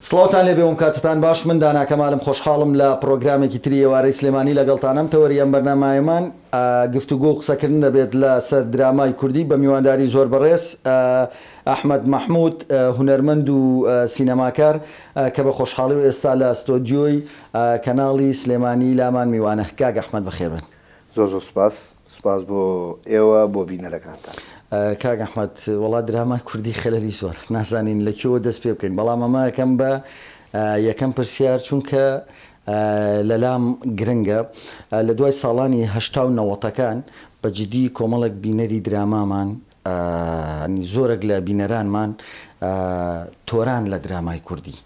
سڵاوتان لێبێ وم کاتتان باش من دانا کەمالم خۆشحاڵم لە پرۆگرامێکی تری ئێوارەی سلێمانی لەگەڵتانم تەوەریەم بەرنامایەمان گفتوگۆ و قسەکردن دەبێت لە سەر درامای کوردی بە میوانداری زۆر بەڕێز ئەحمەد مەحموود هونەرمەند و سینەماکار کە بە خۆشحاڵی و ئێستا لە ئەستۆدیۆی کەناڵی سلێمانی لامان میوانە. کاک ئەحمەد بەخێربن. زۆر سپاس بۆ ئێوە بۆ بینەرەکانتان. کاک ئەحمەد وڵات درامای کوردی خەلەری زۆر نازانین لەکوێوە دەست پێ بکەین، بەڵام ئەمە یەکەم بە یەکەم پرسیار چونکە لەلام گرنگە لە دوای ساڵانی هەشتا و نەوەتەکان بەجددی کۆمەڵێک بینەری درامامان زۆرێک لە بینەرانمان تۆران لە درامای کوردی،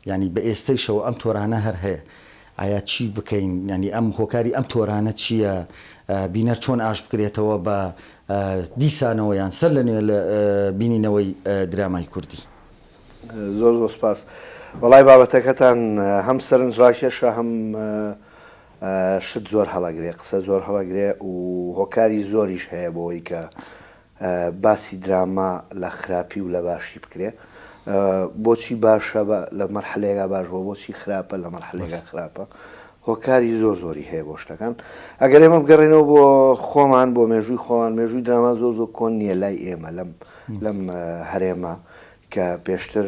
ینی بە ئێستەیشەوە ئەم تۆرانە هەر هەیە. ئایا چی بکەین؟ ینی ئەم هۆکاری ئەم تۆرانە چییە؟ بینەر چۆن ئاش بکرێتەوە بە دیسانەوە یان سەر لەنوێ لە بینینەوەی درامای کوردی؟ زۆر سپاس. وەڵای بابەتەکەتان هەم سەرنجڕاکێشە هەم شت زۆر هەڵەگرێ، قسە زۆر هەڵەگرێ و هۆکاری زۆریش هەیە بۆی کە باسی دراما لە خراپی و لە باشی بکرێ. بۆچی باشە لە مەرحەلەیەکە باشەوە، بۆچی خراپە لە مەرحەلەیەکە خراپە. هۆکاری زۆری هەیە بۆ شتەکان. ئەگەر ئێمە بگەڕێنەوە بۆ خۆمان، بۆ مێژووی خۆمان، مێژووی دراما زۆر کۆن نییە لای ئێمە لەم هەرێمە کە پێشتر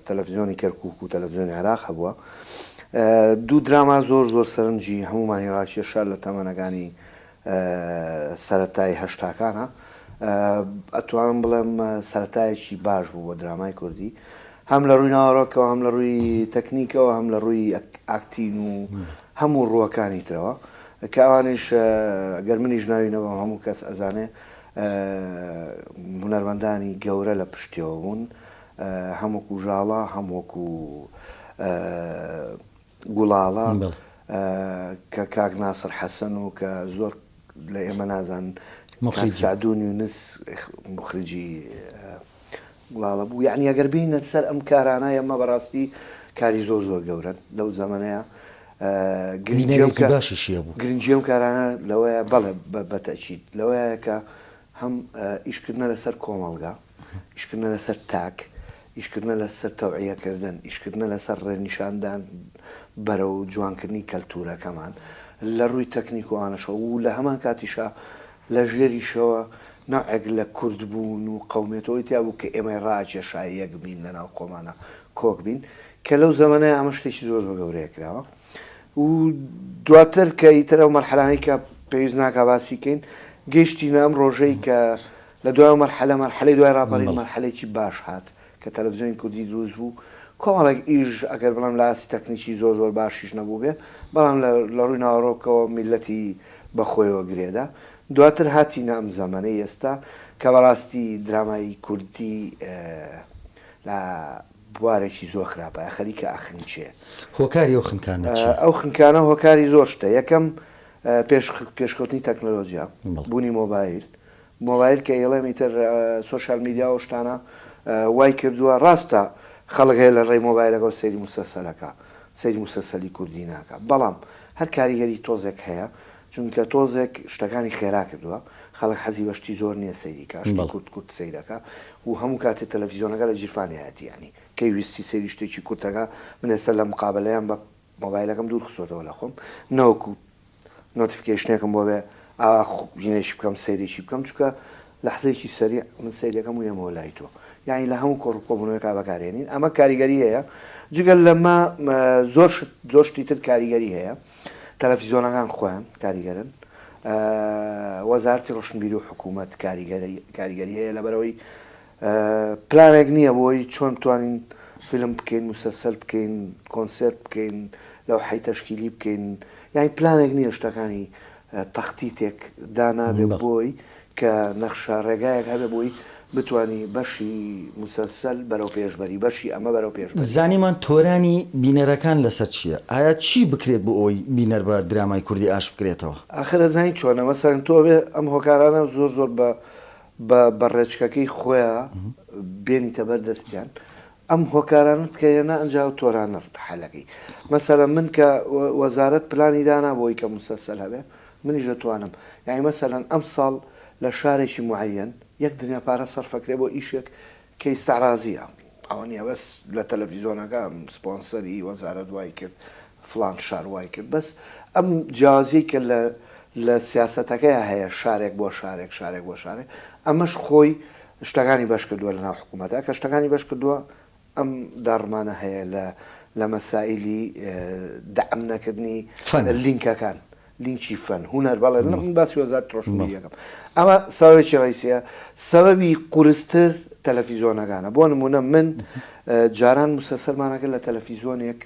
تەلەڤیزیۆنی کەرکووک و تەلەڤیزیۆنی عێراق هەبووە. دوو دراما زۆر سەرنجی هەمومانی ڕاکێشە لە تەمەنەکانی سەرەتای هەشتاکانە. ئەتوانم بڵێم سەرەتایەکی باش بوو بۆ درامای کوردی، هەم لە ڕووی ناوەڕۆکەوە، هەم لە ڕووی تەکنیکەوە، هەم لە ڕووی ئاکتین و هەموو ڕووەکانی ترەوە کە ئەوانش گەر منیش ناوینەوە هەموو کەس ئەزانێ هونەرمەندانی گەورە لە پشتیەوە بوون، هەمووکو ژاڵە، هەمووکو گوڵاڵە کە کاک ناسر حەسەن و کە زۆر لە ئێمە نازان سعدون یونس مخرجی گوڵاڵە بوو. یعنی ئەگەر بینە سەر ئەم کارانە ئەمە بەڕاستی کاری زۆر گەورن لەو زەمانەیە. گرنگی ئەم کارانە لەوەیە بەڵێ بەتەکید لەوەیە کە هەم ئیشکردنە لەسەر کۆمەڵگا، ئیشکردنە لەسەر تاک، ئیشکردنە لەسەر تەوعیەکردن، ئیشکردنە لەسەر ڕێنیشاندان بەرە و جوانکردنی کەلتورەکەمان لە ڕووی تەکنیک وانەشەوە و لە هەمان کاتیشە لە ژێریشەوە نەعێک لە کوردبوون و قەومێتەوەی تیا بوو کە ئێمە ڕاکێشا یەک بین لەناو قۆمانە کۆک بین، کە لەو زەمانەیە ئەمە شتێکی زۆر گەورەیە کراوە. و دواتر کە ئیتر ئەو مەرحەلانەی کە پێویست ناکا باسی کەین، گەیشتینە ئەم ڕۆژەی کە لە دوای مەرحەلەی دوای ڕاپەڕین مەرحەلێکی باش هات کە تەلەڤیزیۆنی کوردی دروست بوو. کۆمەڵێک ئیش ئەگەر بڵێم لە ئاسی تەکنیکی زۆر باشیش نەبوو بێ، بەڵام لە ڕووی ناوەڕۆکەوە میلەتی بەخۆیەوە گرێدا. دواتر هاتینە ئەم زەمانەی ئێستا کە بەڕاستی درامای کوردی لە بوارێکی زۆر خراپە، خەریکە ئاخنچێ. هۆکاری ئەو خنکانە ئەو خنکانە هۆکاری زۆر شتە. یەکەم پێشکەوتنی تەکنۆلۆژیا، بوونی مۆبایل کە ئێڵێم ئیتر سۆشیال میدیا و شتانە وای کردووە ڕاستە خەڵک هەیە لە ڕێی مۆبایلەکە سەیری موسەسەلەکە، سەیری موسەسەلی کوردی ناکە، بەڵام هەر کاریگەری تۆزێک هەیە، چونکە تۆزێک شتەکانی خێرا کردووە، خەڵک حەزی بەشتی زۆر نییە سەیریکە، کورت سەیرەکە و هەموو کاتێ تەلەڤیزیۆنەکە لە جیرفانیەتی، ینی کەی ویستی سەیری شتێکی کورتەکە من ئێستا لە مقابلەیان بە مۆبایلەکەم دوور خسۆتەوە لە خۆم، نەوەکو نۆتیفیکیشنێکم بۆ بێ ژینێکی بکەم سەیرێکی بکەم، چونکە لە حەزێکی سەریع من سەیرەکەم و یەمەوە لای تۆ، یعنی لە هەموو کۆڕکۆبوونەوەیەکا بەکارێنین. ئەمە کاریگەری هەیە. جگەل لەمە زۆر شتی تر کاریگەری هەیە. تەلەڤیزیۆنەکان خۆیان کاریگەرن، وەزارەتی ڕۆشنبیری و حکوومەت کاریگەری هەیە لەبەرەوەی پلانێک نییە بۆی چۆن بتوانین فیلم بکەین، موسەسەل بکەین، کۆنسێرت بکەین، لەوحەی تەشکیلی بکەین، یعنی پلانێک نییە شتەکانی تەختیتێک دانابێ بۆی کە نەخشە ڕێگایەک هەبێ بۆی بتوانی بەشی موسەسەل بەرەو پێشبەری، بەشی ئەمە بەرەو پێشبەری. زانیمان تۆرانی بینەرەکان لەسەر چییە؟ ئایا چی بکرێت بۆ ئەوی بینەر بە درامای کوردی ئاش بکرێتەوە؟ ئاخرە زانی چۆنە مەسەڵەن تۆ بێ ئەم هۆکارانە زۆر بە ڕێچکەکەی خۆیان بێنیتە بەردەستیان، ئەم هۆکارانت کەیەنە ئەنجاو تۆرانە حەلەکەی. مەسەڵەن من کە وەزارەت پلانی دانا بۆی کە موسەسەل هەبێ، منیش دەتوانم، یعنی مەسەڵەن ئەم ساڵ لە شارێکی معەیەن یەک دنیا پارە سەرفەکرێ بۆ ئیشێک کە ئیستەعرازیە، ئەوە نیە بەس لە تەلەڤیزۆنەکە سپۆنسەری وەزارە دوای کرد فلان شار وای کرد بەس ئەم جیازی کە لە سیاسەتەکەی هەیە شارێک بۆ شارێک شارێک بۆ شارێک ئەمەش خۆی شتەکانی بەش کردووە لە ناو حکوومەتە کە شتەکانی بەش کردووە ئەم داڕمانە هەیە لە مەسائلی دەعم نەکردنی لینکەکان لینکی فەن هونەر بەڵێ من باسی وەزارە تڕۆشنبیری یەکەم ئەمە سەبەبێکی ڕئیسیە سەبەبی قورستر تەلەڤیزۆنەکانە بۆ نمونە من جاران مسەلسەلمانەکە لە تەلەڤیزۆنێک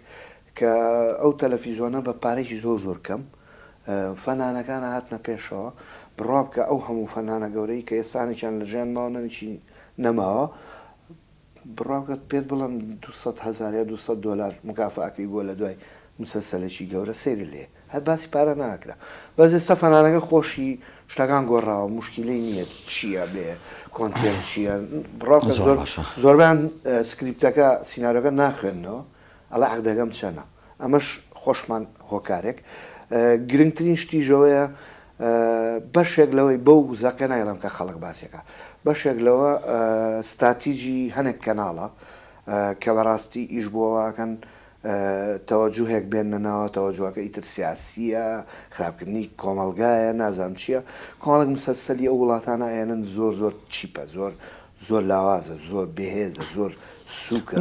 کە ئەو تەلەڤیزۆنە بە پارێکی زۆر کەم فەنانەکانە هاتنە پێشەوە بڕوا بکە ئەو هەموو فەنانە گەورەی کە ئێستانێکیان لە ژیان ماوە نەنیچی نەماوە بڕاوکەت پێت بڵم 200,000 یا $200 مکافعەکەی بۆ لە دوای مسەلسەلێکی گەورە سەیری لێ هەر باسی پارە ناکرا بەس ئێستا فەنانەکە خۆشی شتەکان گۆڕاوە مشکلەی نییە چییە بێ کۆنتێن چییە بڕاوکە زۆربیان سکریپتەکە سیناریۆکە ناخوێننەوە ئەڵە عەقدەکەم چەنە ئەمەش خۆشمان هۆکارێک گرنگترین شتیژەوەیە بەشێک لەوەی بەو زەقە نایڵم کە خەڵک باسیەکە بەشێک لەوە ستاتیجی هەنێک کەناڵە کە بەڕاستی ئیش بۆەوەکەن تەوەجوهێک بێننەوە تەوەجوهەکە ئیتر سیاسیە خراپکردنی کۆمەلگایە نازانم چییە کۆمەڵک مسەلسەلی ئەو وڵاتانە ئێنن زۆر چیپە زۆر لاوازە زۆر بێهێزە زۆر سووکە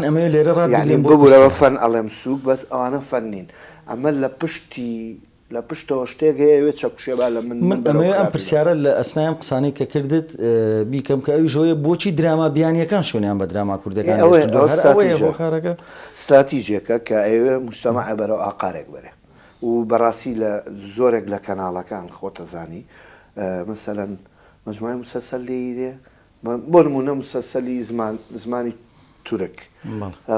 یعنی ببوورەوە فەن ئەڵێم سووک بەس ئەوانە فەن نین ئەمە لە پشتەوە شتێک هەیەوێت چەپشێبا لە من ئەم پرسیارە لە ئەسنایم قسانەی کە کردت بیکەم کە ئەوی ژۆیە بۆچی دراما بیانیەکان شوێنیان بە دراما کوردەکان هۆکارەکە استراتیژیەکە کە ئەوێ مجتەمەع بەرەو ئاقارێک بەرێ و بەڕاستی لە زۆرێک لە کەناڵەکان خۆتەزانی مەسەلەن مەجموعەی مسەلسەل لێیرێ بۆ نمونە مسەلسەلی زمانی تورک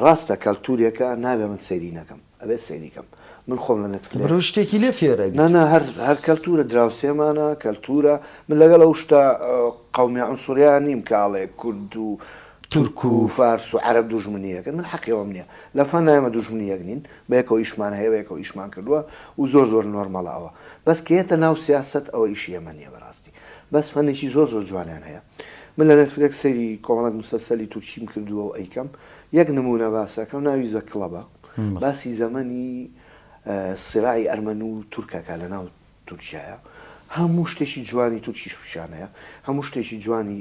ڕاستە کەلتوریەکە نابێ من سەیری نەکەم ئەبێ سەیریکەم من خۆم لە نەتفلیکس شتێکی لێ فێرە نە هەر کەلتورە دراوسێمانە کەلتورە من لەگەڵ ئەو شتە قەومی عنسوریان نیم کاڵێ کورد و تورک و فارس و عەرەب دوژمنیەکەن من حەقیەوەم نییە لە فەن نایمە دوژمنیەک نین بەیەکەوە ئیشمان هەیە بەیەکەوە ئیشمان کردووە و زۆر نۆرمەڵە ئەوە بەس کێتە ناو سیاسەت ئەوە ئیشی ئێمە نییە بەڕاستی بەس فەنێکی زۆر جوانیان هەیە من لە نەتفلیکس سەیری کۆمەڵک مسەلسەلی تورکیم کردووە و ئەیکەم یەک نمونە باسەکەم ناوی زە کڵەبە باسی زەمەنی سراعی ئەرمەن و تورکەکە لە ناو تورکیایە هەموو شتێکی جوانی تورکیش پیشانەیە هەموو شتێکی جوانی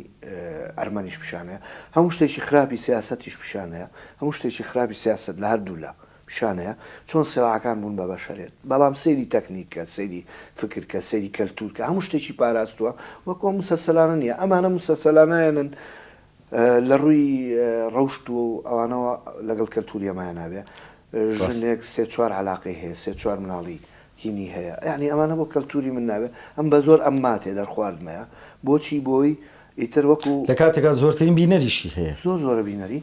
ئەرمەنیش پیشانەیە هەموو شتێکی خراپی سیاسەتیش پیشانەیە هەموو شتێکی خراپی سیاست لە هەردوو لە پیشانەیە چۆن سراعەکان بوون بە بەشەرێت بەڵام سەیری تەکنیکە سەیری فکرکە سەیری کەلتورکە هەموو شتێکی پاراستووە وەکو مسەلسەلانە نییە ئەمانە مسەلسەلانایەنن لە ڕووی ڕەوشت و ئەوانەوە لەگەڵ کەلتوریەمایە نابێ ژنێک 3-4 علاقەی هەیە 3-4 مناڵی هینی هەیە یعنی ئەمانە بۆ کەلتوری من نابێت ئەم بە زۆر ئەم ماتێ دەرخواردمەیە بۆچی بۆی ئیتر وەکو لە کاتێکا زۆرترین بینەریشی هەیە زۆرە بینەری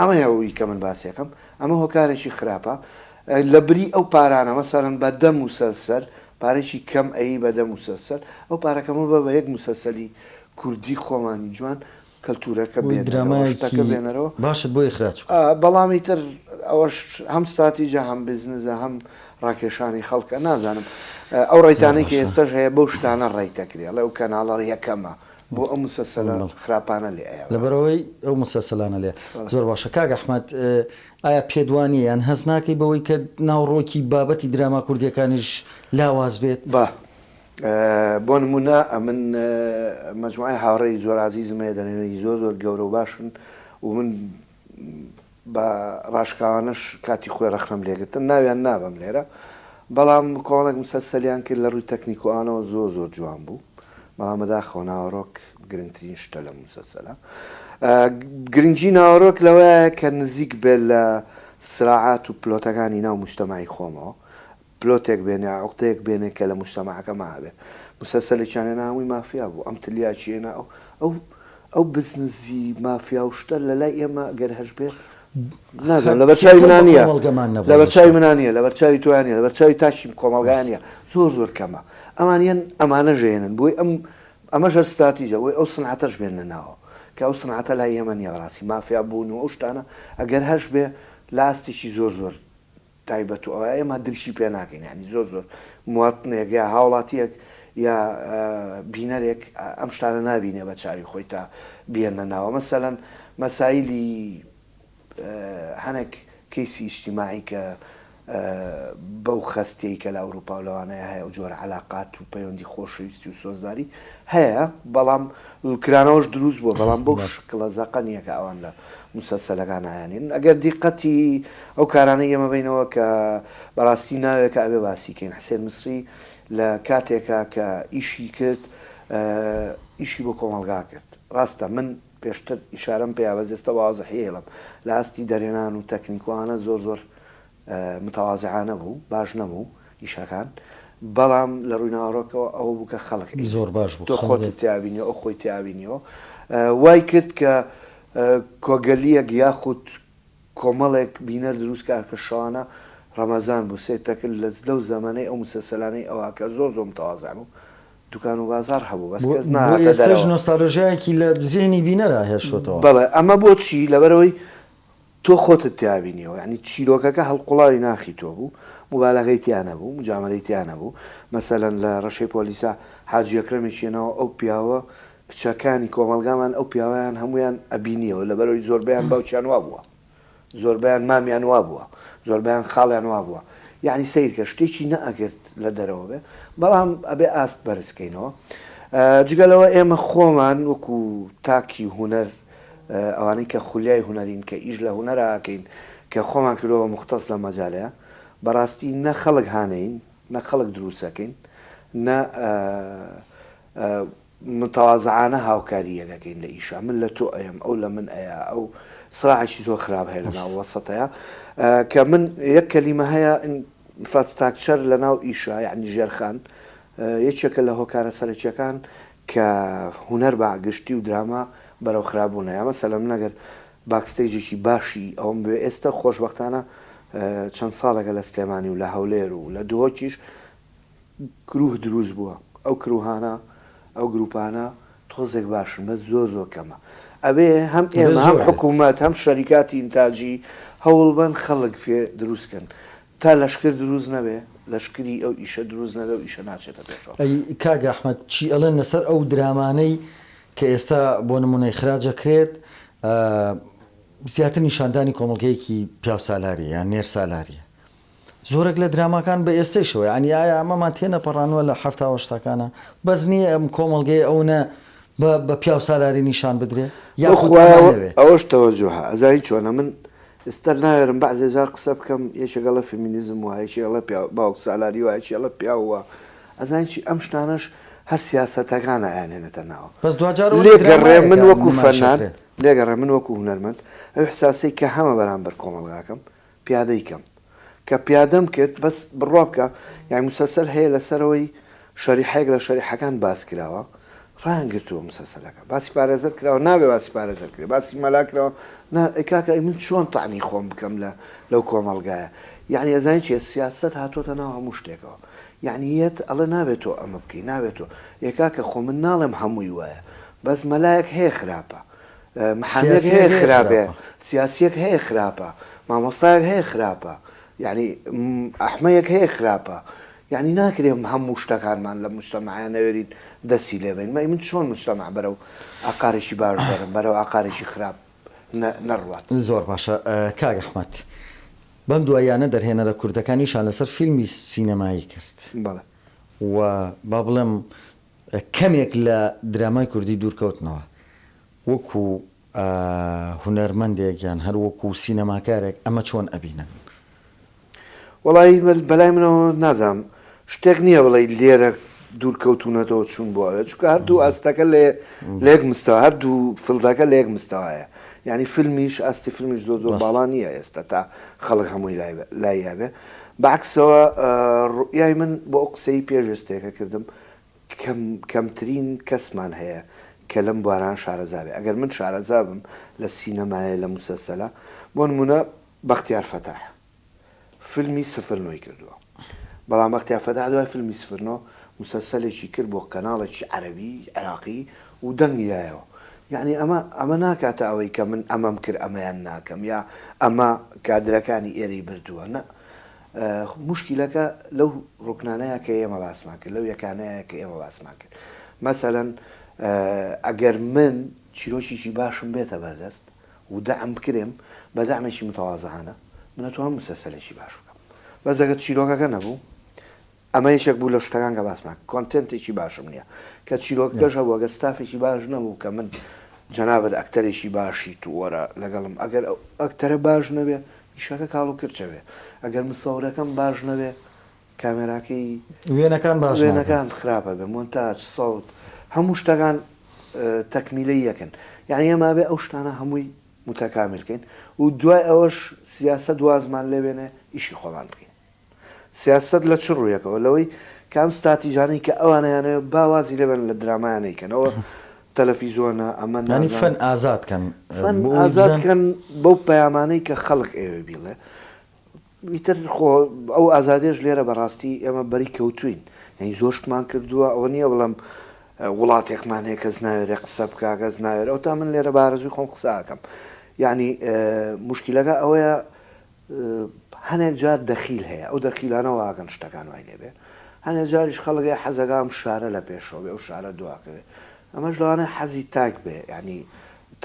ئەمەیەوەی کە من باسیەکەم ئەمە هۆکارێکی خراپە لە بری ئەو پارانە مەسەرەن بە دە مسەلسەل پارێکی کەم ئەی بە دە مسەلسەل ئەو پارەکەمە بە یەک مسەلسەلی کوردی خۆمانی جوان کەلتورەکە بێنەرەوە باشت بۆ ئیخراج بەڵامی تر ئەوەش هەم ستاتیجە هەم بزنسە هەم ڕاکێشانی خەڵکە نازانم ئەو ڕێیتانەی کە ئێستاش هەیە بەو شتانە ڕێیتەکرێ لەو کەناڵە یەکەمە بۆ ئەو مسەلسەلە خراپانە لێ لەبەرەوەی ئەو مسەلسەلانە لێ زۆر باشە کاک ئەحمەد ئایا پێدوانی یان هەز ناکەی بەوەی کە ناوڕۆکی بابەتی دراما کوردیەکانیش لاواز بێت بۆ نمونە من مەجموعەی هاوڕێی زۆر عەزیزمەیە دەنێنەری زۆر گەورە و باشن و من بە ڕاشکاوانش کاتی خۆی ڕەخنەم لێگرتن ناویان نابم لێرە بەڵام کۆڵێک مسەلسەلیان کرد لە ڕووی تەکنیکوانەوە زۆر جوان بوو بەڵام بەداخۆ ناوەڕۆک گرنگترین شتە لە مسەلسەلە گرنگی ناوەڕۆک لەوەیە کە نزیک بێت لە سراعات و پلۆتەکانی ناو مجتەمەعی خۆمەوە پلۆتێک بێنێ عوقتەیەک بێنێ کە لە مجتەمەعەکە مابێ مسەلسەلێکیانە ناوی مافیا بوو ئەم تلیاچیێنە ئەو بزنسی مافیا و شتە لە لای ئێمە گەر هەش بێت نازانم لە بەرچاوی منانە لە بەرچاوی منانە لە بەرچاوی توانە لە بەرچاوی تاچی کۆمەلگانە زۆر کەمە ئەمانە ژێنن بۆی ئەمەش ستاتیجە بۆی ئەو سنعەتەش بێنە ناوە کە ئەو سنعەتە لای ئێمە نیە ڕاستی مافیا بوون و ئەو شتانە ئەگەر هەش بێ لاستێکی زۆر تایبەت و ئەوە ئێمە دڵشی پێ ناکەین ینی زۆر مواتنێک یا هاوڵاتیەک یا بینەرێک ئەم شتانە نابینێ بە چاوی خۆی تا بێنە ناوە مەسەلەن مەسایلی هەنێک کەیسی ئیجتیماعی کە بەو خەستەی کە لە ئەوروپا و لەوانەیە هەیە و جۆرە علاقات و پەیوەندی خۆشەویستی و سۆزداری هەیە، بەڵام کرانەوەش دروست بووە، بەڵام بەو شکڵە زەقە نییە کە ئەوان لە مسەسەلەکان هایانین. ئەگەر دیقەتی ئەو کارانەی ئێمە بینەوە کە بەڕاستی ناوێت کە ئەوێ باسیکەین. حسێن مسری لە کاتێکە کە ئیشی کرد ئیشی بۆ کۆمەلگا کرد. ڕاستە من پێشتر ئیشارەم پێیاوە زێستە وازە هێڵم لە ئاستی دەرێنان و تەکنیکوانە زۆر متەوازعانە بوو، باش نەبوو ئیشەکان، بەڵام لە ڕووی ناوەڕۆکەوە ئەوە بوو کە خەڵک زۆر باش بوو، تۆ خۆت تیاوینەوە ئەو خۆی تیاوینەوە، وای کرد کە کۆگەلیەک یاخود کۆمەڵێک بینەر دروست کار کە شانە ڕەمەزان بوو سێتەکرد لەو زەمانەی ئەو مسەسەلانەی ئەوە کە زۆر متەوازع بوو، دوکان و بازار هەبوو، بەس کەس ئێستاش نۆستالژیایەکی لە زیێنی بینەرە هێشتەوە. بەڵێ ئەمە بۆ چی؟ لەبەرەوەی تۆ خۆتت تیاوینەوە، یعنی چیرۆکەکە هەڵقوڵاوی ناخی تۆ بوو، موبالەغەی تیانە بوو، مجامەلەی تیانە بوو. مەسەلەن لە ڕەشەی پۆلیسا حاجی ئەکرەمێکیەوە ئەو پیاوە کچەکانی کۆمەلگامان ئەو پیاوەیان هەمویان ئەبینیەوە، لەبەرەوەی زۆربیان باوچیان وا بووە، زۆربیان مامیان وا بووە، زۆربیان خاڵیان وا بووە، یعنی سیرکە شتێکی نەئەگرت لە دەرەوە بێ، بەڵام ئەبێ ئاست بەرزکەینەوە. جگەلەوە ئێمە خۆمان وەکو تاکی هوەر ئەوانەی کە خولیای هوەرین کە ئیش لە هوەرەکەین کە خۆمان کردەوە مختص لە مەجالەیە، بەڕاستی نە خەڵک هانەین، نە خەڵک دروستەکەین، نە متەوازعانە هاوکاریەکەکەین لە ئیشا. من لە تۆ ئەم ئەو لە من ئەیە، ئەو سراحێکی زۆر خراپ هەیە لە ناو وەسەتەیە کە من یەک کەلیمە هەیە ئینفراستراکچەر لە ناو ئیشا، یعنی ژێرخان یەکێکە لە هۆکارە سەرەکیەکان کە هوەر باگشتی و دراما بەرەو خراپبوونەیە. مەسەلەن من ئەگەر باکستەیجێکی باشی ئەوم بێ ئێستا خۆشبەختانە چەند ساڵێکە لە سلێمانی و لە هەولێر و لە دۆچیش گروه دروست بووە، ئەو کروهانە ئەو گروپانە تۆزێک باشن، بە زۆر کەمە. ئەبێ هەم ئێمە هەم حکوومەت هەم شەریکاتی ئینتاجی هەوڵبەن خەڵک پێ دروستکەن تا لەشکر دروست نەبێ، لەشکری ئەو ئیشە دروست نەبێ و ئیشە ناچێتە پێشەوە. کاگە ئەحمەد چی ئەڵێن لەسەر ئەو درامانەی کە ئێستا بۆ نمونەی خراجەکرێت زیاتر نیشاندانی کۆمەڵگەیەکی پیاو سالاریە یان نێر سالاریە؟ زۆرێک لە دراماکان بە ئێستەیشەوە، ینی ئایا ئەمەمان تێنە پەڕانوە لە هەفتە هەشتاکانە بەس نییە ئەم کۆمەڵگەی ئەوە بە پیاو سالاری نیشان بدرێ ئەوەش تەوەجوها ئەزایی چۆنە. من ئێستا ناوێرم بەعزێ جار قسە بکەم یەکێگەڵە فێمینیزم وایەکێڵە باوک سالاری وایەکێڵە پیاوە، ئەزانی چی ئەم شتانەش هەر سیاسەتەکانە ئەیانێنێتە ناوە. بەس دوجار لێگەڕێ من وەکو فەنان، لێگەڕێ من وەکو هونەرمەند ئەو حساسی کە هەمە بەرامبەر کۆمەڵگاکەم پیادەیکەم کە پیادەم کرد بەس بڕوا بکە، یان مسەسەل هەیە لەسەرەوەی شەریحەیەک لە شەریحەکان باس کراوە، ڕانگرتووە مسەسەلەکە باسی پارێزەر کراوە، نابێ باسی پارێزەر کرێ، باسی مەلا کراوە، کاکە من چۆن تاعنی خۆم بکەم لەو کۆمەڵگایە. یعنی ئەزانی چێ سیاست هاتۆتە ناو هەموو شتێکەوە، یعنی یەت ئەڵە نابێت تۆ ئەمە بکەی، نابێت تۆ یەکاکە خۆ من ناڵێم هەمووی وایە، بەس مەلایەک هەیە خراپە، محەمەد هەیە خراپێ، سیاسیەک هەیە خراپە، مامۆستایەک هەیە خراپە، یعنی ئەحمەیەک هەیە خراپە، یعنی ناکرێم هەموو شتەکانمان لە مجتەمەعیان نەوێرین دەستی لێبین. من چۆن مجتەمەع بەرەو ئاقارێکی باش دەرم، بەرەو ئاقارێکی خراپ نەڕوات. زۆر باشە کاک ئەحمەد، بەم دوایانە دەرهێنەرە کوردەکانیشان لەسەر فیلمی سینەمایی کرد. بەڵێ و با بڵێم کەمێک لە درامای کوردی دوورکەوتنەوە وەکو هونەرمەندێکیان هەر وەکو سینەماکارێک ئەمە چۆن ئەبینن؟ وەڵی بەلای منەوە نازام شتێک نییە بڵێ لێرە دوورکەوتونەتەوە چوون بۆ ئەوێت، چونکە هەردوو ئاستەکە لێک مستەوە، هەردوو فڵدەکە لێک مستەوایە، یعنی فیلمیش ئاستی فیلمیش زۆر باڵا نییە ئێستا تا خەڵک هەمووی لایەبێ. بەعکسەوە ڕوئیای من بۆ ئەو قسەی پێشێستێکە کردم کەمترین کەسمان هەیە کە لەم بواران شارەزاوێ. ئەگەر من شارەزا بم لە سینەمایە لە موسەسەلە، بۆ نمونە بەختیار فەتاح فیلمی 09 کردووە، بەڵام بەختیار فەتاح دوای فیلمی 09 مسەسەلێکی کرد بۆ کەناڵێکی عەرەبی عێراقی و دەنگیایەوە. یعنی ئەمە ناکاتە ئەوەی کە من ئەمەم کرد ئەمەیان ناکەم یا ئەمە کادرەکانی ئێرەی بردووە، نە، مشکلەکە لەو ڕوکنانەیە کە ئێمە باسمان کرد، لەو یەکانەیە کە ئێمە باسمان کرد. مەسەلەن ئەگەر من چیرۆکیشی باشم بێتە بەردەست و دەعم بکرێم، بەدەعمێکی متەوازەهانە من ئەتوانم مسلسلێکی باش بکەم بەس ئەگەر چیرۆکەکە نەبوو ئەمە یەکێک بوو لە شتەکان کە باسمان کۆنتنتێکی باشم نییە کە چیرۆکەکەش هەبوو ئەگەر ستافێکی باش نەبوو کە من جەنابەت ئەکتەرێکی باشی تووەرە لەگەڵم ئەگەر ئەکتەرە باش نەبێ ئیشەکە کاڵ و کرچەوێ ئەگەر مسەورەکەم باش نەبێ کامێراکەی وێنەکان خراپە بێ مۆنتاژ سەوت هەموو شتەکان تەکمیلەی یەکن یعنی ئەما بێ ئەو شتانە هەمووی متەکاملکەین و دوای ئەوەش سیاسەت وازمان لێبێنێ ئیشی خۆمان بکەین سیاست لە چ ڕوویەکەوە لەوەی کام ستاتیجانەی کە ئەوانیانەیە باوازی لێبن لە درامایانەیکەنەوە تەلەڤیزۆنە ئەمە نانی فەن ئازادکەن ئازادکەن بەو پەیامانەی کە خەڵک ئێوە بیڵێ ئیتر خۆ ئەو ئازادێش لێرە بەڕاستی ئێمە بەری کەوتوین یعنی زۆر شتمان کردووە ئەوە نییە بڵم وڵاتێکمان هەیە کەس ناوێرە قسە بکە کەس ناوێت ئەو تا من لێرە بارەزوی خۆم قساکەم یعنی مشکلەکە ئەوەیە هەنێک جار دەخیل هەیە ئەو دەخیلانە واگەن شتەکان وای لێبێ هەنێک جاریش خەڵگەی حەزەکەم شارە لە پێشەوە بێ ئەو شارە دواکەوێ ئەمەش لەوانە حەزی تاک بێ ینی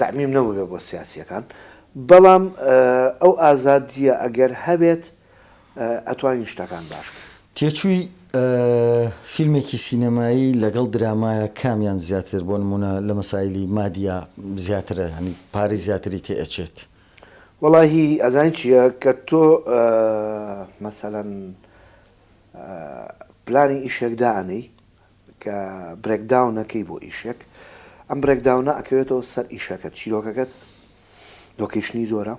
تعمیم نەبوو بێ بۆ سیاسیەکان بەڵام ئەو ئازادیە ئەگەر هەبێت ئەتوانین شتەکان باش تێچووی فیلمێکی سینەمایی لەگەڵ درامایە کامیان زیاتر بۆ نمونە لە مەسایلی مادیە زیاترە هەنی پارەی زیاتری تێ ئەچێت وەڵاهی ئەزانین چییە کە تۆ مەسەلەن پلانی ئیشێک دائنەی کە برێکداونەکەی بۆ ئیشێک ئەم برێکداونە ئەکەوێتەوە سەر ئیشەکەت چیرۆکەکەت لۆکیشنی زۆرە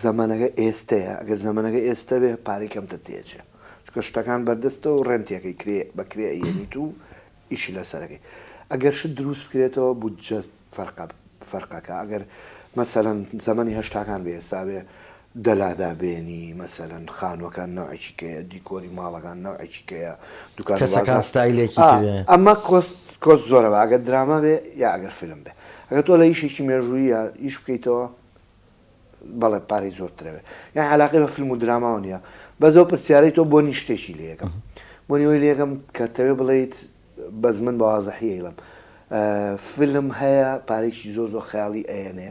زەمانەکە ئێستەیە ئەگەر زەمانەکە ئێستا بێ پارەی کەمتە تێچێ چکە شتەکان بەردەستەوە و ڕێنتیەکەی کرێ بەکرێ ئەیەنیت و ئیشی لەسەرەکەی ئەگەر شت دروست بکرێتەوە بودجە فەرقەکە ئەگەر مەسەلەن زەمانی هەشتاکان بێ ئێستا بێ دەلادا بێنی مەسەلەن خانوەکان ناوعێکی کەیە دیکۆری ماڵەکان ناوعێکی کەیە دوکانەکان ستایلێکی ئەمە کۆست زۆرەوە ئەگەر دراما بێ یا ئەگەر فیلم بێ ئەگەر تۆ لە ئیشێکی مێژوویە ئیش بکەیتەوە بەڵێ پارەی زۆرترەوێ یان علاقی بە فیلم و دراماوە نییە بەزەو پرسیارەی تۆ بۆنی شتێکی لە یەکەم بۆنی ئەوی لە یەکەم کە تەوێ بڵێیت بەز من بە وازەحیە لەم فیلم هەیە پارێکی زۆر زۆر خەیاڵی ئەیەنێ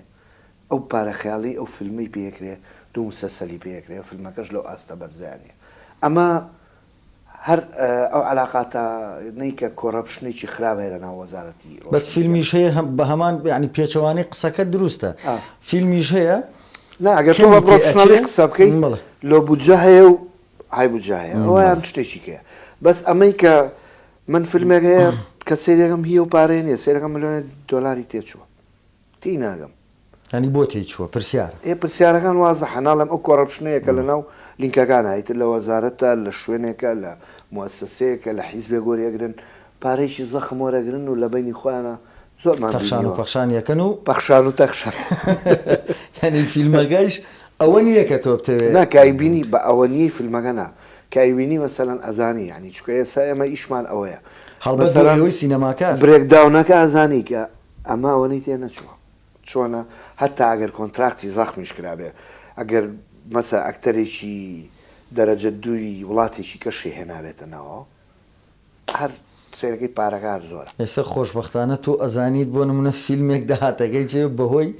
ئەو پارە خەیاڵی ئەو فیلمی پێکرێ دوو مسەسەلی پێکرێ فیلمەکەش لەو ئاستە بەرزانێ ئەمە هەر ئەو علااقاتە نیکە کۆڕەپشنێکی خراپە لە ناو وەزارەتی بەس فیلمیش هەیە بە هەمان ینی پێچەوانی قسەکە دروستە فیلمیش هەیە ئەگەر تۆ بە پرۆفشناڵی قسە بکەیت لۆ بودجە هەیە و های بودجە هەیە ئەویان شتێکی کەیە بەس ئەمەی کە من فیلمێک هەیە کە سێرەکەم هی و پارەی نییە سێرەکەم ملیۆنە دۆلاری تێچووە تی ناگەم ینی بۆ تێچووە پرسیار پرسیارەکان وازە حەناڵم ئەو کۆڕەپشنەیەکە لە ناو لینکەکان هایتر لە وەزارەتە لە شوێنێکە لە موسسەیەکە لە حیزبێ گۆریەگرن پارێکی زەخم وەرەگرن و لە بینی خۆیانە زۆرمان تەخشان و پەخشانیەکەن و پەخشان و تەخشان ینی فیلمەکەیش ئەوە نییە کە تۆ بتەوێت ناکایبینی بە ئەوە نیی فیلمەکە نا کایبینی مەسەلەن ئەزانی ینی چکە ئێستا ئێمە ئیشمان ئەوەیە هەڵبەتەوەی سینەماکە برێکداونەکە ئازانی کە ئەمە ئەوەی تێ نەچووە چۆنە هەتا ئەگەر کۆنتراکتی زەخمیش کرابێ ئەگەر مەسە ئەکتەرێکی دەرەجە دووی وڵاتێکی کەشی هێناوێتەنەوە هەر سێرەکەی پارەکار زۆرە ئێستا خۆشبەختانە تۆ ئەزانیت بۆ نمونە فیلمێک داهاتەکەی جێ بەهۆی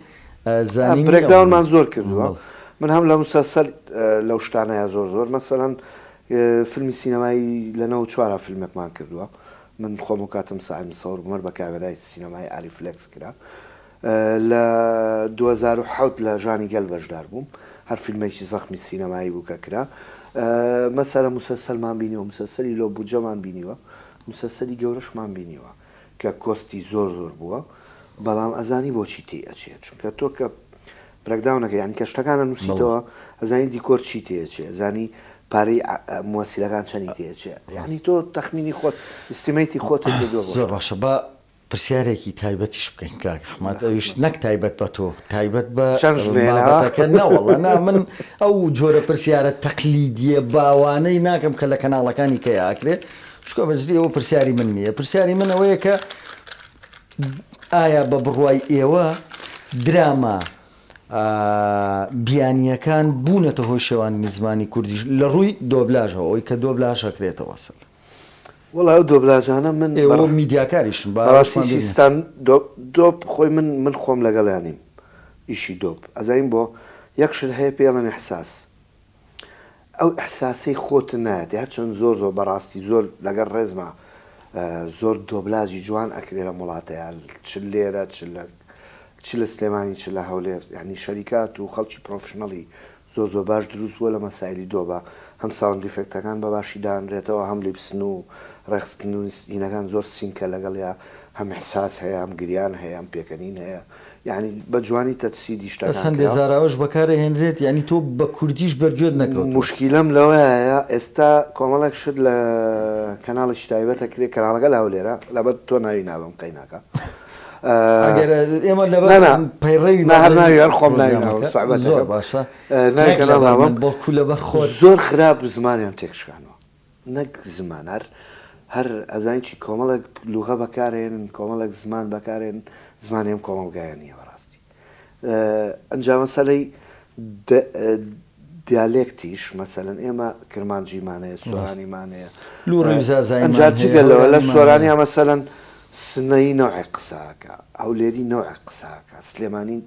زانی برێکداونمان زۆر کردووە من هەم لە مسەسەل لەو شتانەیە زۆر زۆر مەسەلەن فیلمی سینەمایی لەنەوە چوارە فیلمێکمان کردووە من خۆم و کاتم ساعیم سەور بمەر بە کامێرای سینەمای ئاریفلێکس کرا لە 2007 لە ژانی گەل بەشدار بووم هەر فیلمێکی زەخمی سینەمایی بوو کە کرا مەسەلە مسەسەلمان بینیوە مسەسەلی لۆ بودجەمان بینیوە مسەسەلی گەورەشمان بینیوە کە کۆستی زۆر زۆر بووە بەڵام ئەزانی بۆچی تێ ئەچێت چونکە تۆ کە برێکداونەکە یان کە شتەکانە نووسیتەوە ئەزانی دیکۆر چی تێچێ ئەزانی پارەی موسیلەکان چەندی تێچێ یعنی تۆ تەخمینی خۆت ئستیمەیتی خۆت زۆر باشە بە پرسیارێکی تایبەتیش بکەین کاک حمات ئەویش نەک تایبەت بە تۆ تایبەت بە بابەتەکە نەوەڵە نا من ئەو جۆرە پرسیارە تەقلیدیە باوانەی ناکەم کە لە کەناڵەکانی کە ئاکرێت چکە بەجدی ئەوە پرسیاری من نییە پرسیاری من ئەوەیە کە ئایا بە بڕوای ئێوە دراما بیانیەکان بوونەتە هۆی شێوانی زمانی کوردیش لە ڕووی دۆبلاژەوە ئەوەی کە دۆبلاژ ئەکرێتەوە سەر وڵا ئەو دۆبلاژانە من ئێوە میدیاکاریشن بەڕاستیستان دۆب خۆی من خۆم لەگەڵیانیم ئیشی دۆب ئەزین بۆ یەکشت هەیە پێڵەن ئەحساس ئەو ئەحساسی خۆت نایەت هەرچەند زۆر بەڕاستی زۆر لەگەر ڕێزمە زۆر دۆبلاجی جوان ئەکرێ لە وڵاتەیە چ لێرە چ لە سلێمانی چ لە هەولێر یعنی شەریکات و خەڵکی پرۆفشنەڵی زۆر باش دروست بووە لە مەسایلی دۆبە هەم ساوند دیفکتەکان بە باشی دانرێتەوە هەم لیپسن و ڕێخستن و ئینەکان زۆر سینکە لەگەڵیا هەم احساس هەیە هەم گریان هەیە ئەم پێکەنین هەیە یعنی بە جوانی تەسیدی شتەکان بەس هەندێک زاراوەش بەکارهێنرێت یعنی تۆ بە کوردیش بەرگوێت نەکەوت موشکیلەم لەوەیە ئێستا کۆمەڵێک شت لە کەناڵێکی تایبەتە کرێ کەناڵەکە لە هەولێرە لەبەر تۆ ناوی ناوم قەیناکە ئەگەر ئێمە لەبەر پەیڕەوی ناوی هەر خۆم ناوی زۆر باشە بەڵکو لەبەر خۆ زۆر خراپ زمانیان تێکشکانەوە نەک زمان هەر ئەزانین چی کۆمەڵێک لوغە بەکارێنن کۆمەڵێک زمان بەکارێن زمانیم کۆمەڵگایانیە بەڕاستی ئەنجام مەسەلەی دیالێکتیش مەسەلەن ئێمە کرمانجیمانەیە سۆرانیمانەیە ئەنجار جگەلەوە لە سۆرانیا مەسەلەن سنەی نەوعی قساکە هەولێری نەوعی قساکە سلێمانی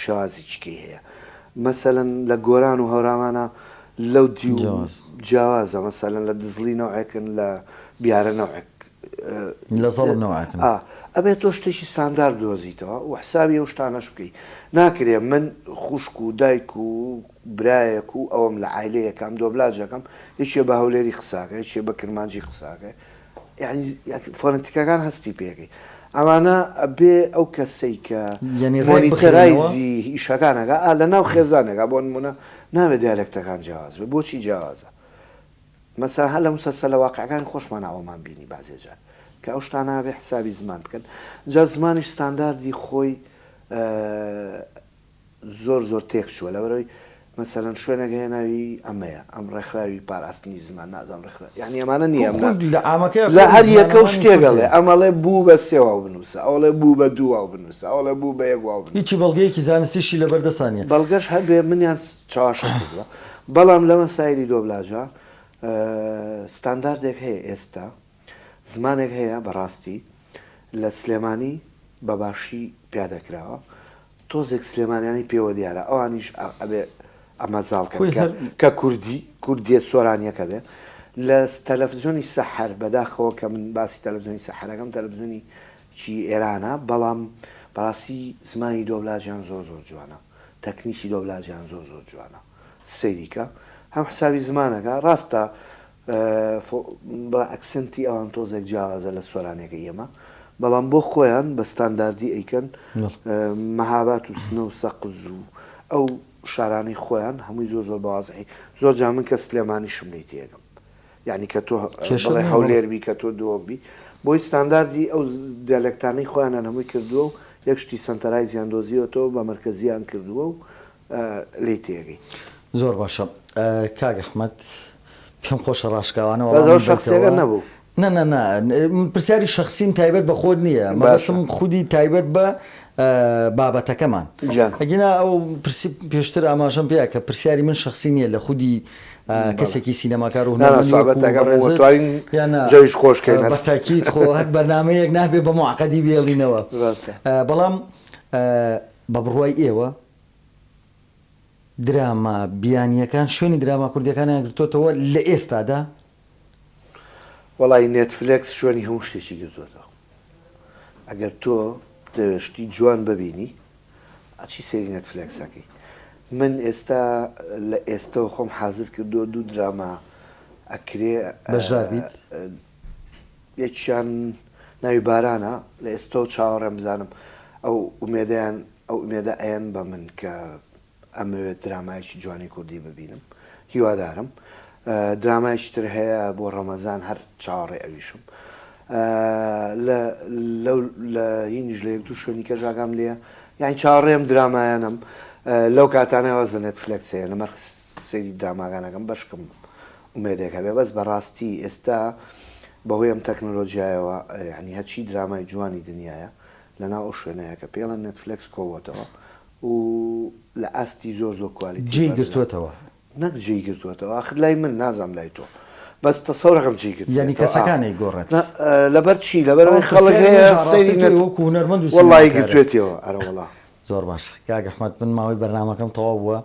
شێوازی چکەی هەیە مەسەلەن لە گۆران و هەورامانە لەو دی و جیاوازە مەسەلەن لە دزڵی نەوعێکن لە بیارە نەوعێک لە زەڵ نەوعێکن ئەبێت تۆ شتێکی ساندار دۆزیتەوە و حسابی ئەو شتانەش بکەی ناکرێ من خوشک و دایک و برایەک و ئەوم لە عایلەیەکەم دۆبلاجەکەم هیچێ بە هەولێری قساکە هیچێ بە کرمانجی قساکە یعنی فۆنەتیکەکان هەستی پێەکەی ئەوانە بێ ئەو کەسەی کە مۆنیتەرایزی ئیشەکانەکە لە ناو خێزانێکە بۆ نمونە ناوێت دیالێکتەکان جیاواز بێ بۆچی جیاوازە مەسەلا هەر لە مسەلسەلە واقعەکانی خۆشمان ئەومان بینی بازێجار کە ئەو شتانە بێ حسابی زمان بکەن جا زمانیش ستانداردی خۆی زۆر تێک چووە لەبەرەوەی مەسەلەن شوێنێک هەیە ناوی ئەمەیە ئەم ڕێکخراوی پاراستنی زمان نازانم ڕێکخرا یعنی ئەمانە نییە لە هەر یەکە و شتێگەڵێ ئەمەڵێ بوو بە سێواو بنووسە ئەوڵێ بوو بە دوواو بنووسە ئەوڵێ بوو بە یەکواو بنووسە هیچی بەڵگەیەکی زانستیشی لەبەردەستانیە بەڵگەش هەبێ منیان چاواشە کردووە بەڵام لە مەسایلی دۆبلاجە ستانداردێک هەیە ئێستا زمانێک هەیە بەڕاستی لە سلێمانی بەباشی پیادەکراوە تۆزێک سلێمانیانی پێوە دیارە ئەوانیش ئەبێ ئەمەزاڵکە کە کوردیە سۆرانیەکە بێ لە تەلەڤیزیۆنی سەحەر بەداخەوە کە من باسی تەلەڤیزیۆنی سەحەرەکەم تەلەڤیزیۆنی چی ئێرانە بەڵام بەڕاستی زمانی دۆبلاجیان زۆر جوانە تەکنیکی دۆبلاجیان زۆر جوانە سەیریکە هەم حسابی زمانەکە ڕاستە بە ئەکسنتی ئەوان تۆزێک جیاوازە لە سۆرانێکە ئێمە بەڵام بۆ خۆیان بە ستانداردی ئەیکەن مەهابات و سنە و سەقز و ئەو شارانی خۆیان هەمووی زۆر بەوازحی زۆر جا من کە سلێمانی شملی تێگەم یعنی کە تۆ بڵێ هەولێربی کە تۆ دۆبی بۆی ستانداردی ئەو دیالێکتانەی خۆیانان هەمووی کردووە و یەکشتی سنتەرایزیان دۆزیوەتەوە بە مەرکەزیان کردووە و لی تێگەی زۆر باشە کاک ئەحمەد پێم خۆشە ڕاشکاوانەوە شخصێگە نەبوو نه پرسیاری شخصیم تایبەت بە خۆت نییە مەبەسم خودی تایبەت بە بابەتەکەمان ئەگینا ئەو پێشتر ئاماژەم پێە کە پرسیاری من شخصی نییە لە خودی کەسێکی سینەماکار و جێش خۆشکەین بە تاکید خۆ هەر بەرنامەیەک نابێ بە معقەدی بێڵینەوە بەڵام بە بڕوای ئێوە دراما بیانیەکان شوێنی دراما کوردیەکانیان گرتوتەوە لە ئێستادا وەڵی نێتفلێکس شوێنی هەموو شتێکی گرتوێتەوە ئەگەر تۆ دەشتی جوان ببینی ئەچی سێری نێتفلێکسەکەی من ئێستا لە ئێستەوە خۆم حازر کردو دوو دراما ئەکرێ بەشدار بیت یەکیان ناوی بارانە لە ئێستا و چاوەڕێم بزانم ئەو ئومێدەیان ئەو ئومێدە ئەیان بە من کە ئەمەوێت درامایکی جوانی کوردی ببینم هیوادارم درامایکی تر هەیە بۆ ڕەمەزان هەر چاوەڕێ ئەویشم لە هینیش لە یەک دوو شوێنی کە ژاگام لێە یانی چاوەڕێم درامایانم لەو کاتانەوە زە نێتفلێکس هەیە لەمەر سەیری دراماگانەکەم بەشکم ئومێدێکە بێ بەس بەڕاستی ئێستا بەهۆی ئەم تەکنۆلۆژیایەوە ینی هەچی درامای جوانی دنیاە لەناو ئەو شوێنەیە کە پێڵەن نێتفلێکس کۆوەتەوە و لە ئاستی زۆر کوالیتی جێی گرتوێتەوە نەک جێی گرتوێتەوە آخر لای من نازام لای تۆ بەس تەسەوڕەکەم جێی گرت یعنی کەسەکانی گۆڕێت لەبەر چی لەبەر خەڵک هەیە وەڵی گرتوێتەوە ئەرە وەڵا زۆر باش کاک ئەحمەد من ماوەی بەرنامەکەم تەواو بووە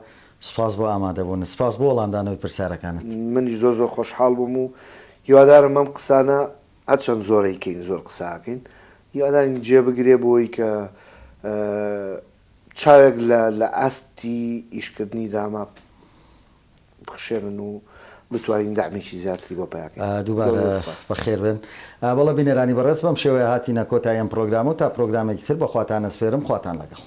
سپاس بۆ ئامادەبوون سپاس بۆ وەڵامدانەوەی پرسیارەکانت منیش زۆر خۆشحاڵ بووم و هیوادارم ئەم قسانە هەرچەند زۆرەیکەین زۆر قساکەین هیوادارین جێبگرێ بۆی کە چاوێک لە ئاستی ئیشکردنی دراما بخشێنن و بتوانین دامێکی زیاتری بۆ پیاکەین دووبارە بەخێر بن بەڵە بینێرانی بەڕێز بەم شێوەیە هاتینە کۆتایی ئەم پرۆگرام و تا پرۆگرامێکی تر بەخواتان ئەسپێرم خواتان لەگەڵ